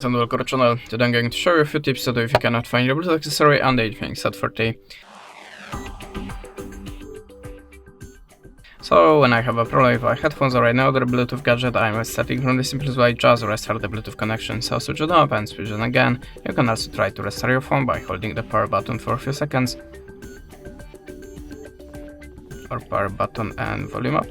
And welcome to the channel. Today I'm going to show you a few tips to do if you cannot find your Bluetooth accessory on the INFINIX Hot 40. So when I have a problem with my headphones or any other Bluetooth gadget, I'm starting from the simplest way, just restart the Bluetooth connection. So switch it off and switch it again. You can also try to restart your phone by holding the power button for a few seconds. Or power button and volume up.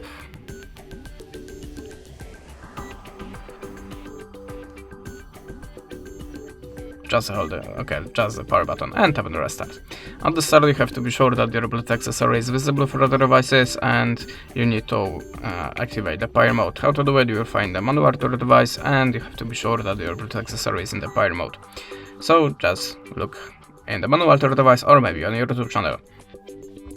Just hold the power button and tap on the restart. At the start you have to be sure that your Bluetooth accessory is visible for other devices and you need to activate the pair mode. How to do it? You will find the manual to the device and you have to be sure that your Bluetooth accessory is in the pair mode. So just look in the manual to the device or maybe on your YouTube channel.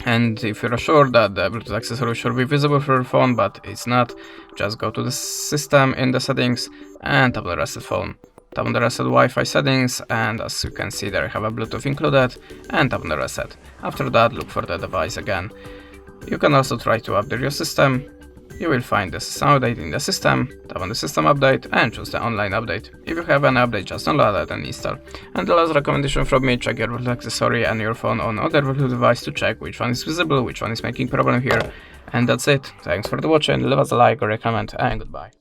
And if you're sure that the Bluetooth accessory should be visible for your phone but it's not, just go to the system in the settings and tap on the reset phone. Tap on the reset Wi-Fi settings and as you can see there I have a Bluetooth included and tap on the reset. After that look for the device again. You can also try to update your system. You will find the system update in the system, tap on the system update and choose the online update. If you have an update, just download it and install. And the last recommendation from me, check your Bluetooth accessory and your phone on other Bluetooth device to check which one is visible, which one is making problem here. And that's it. Thanks for the watching, leave us a like or a comment and goodbye.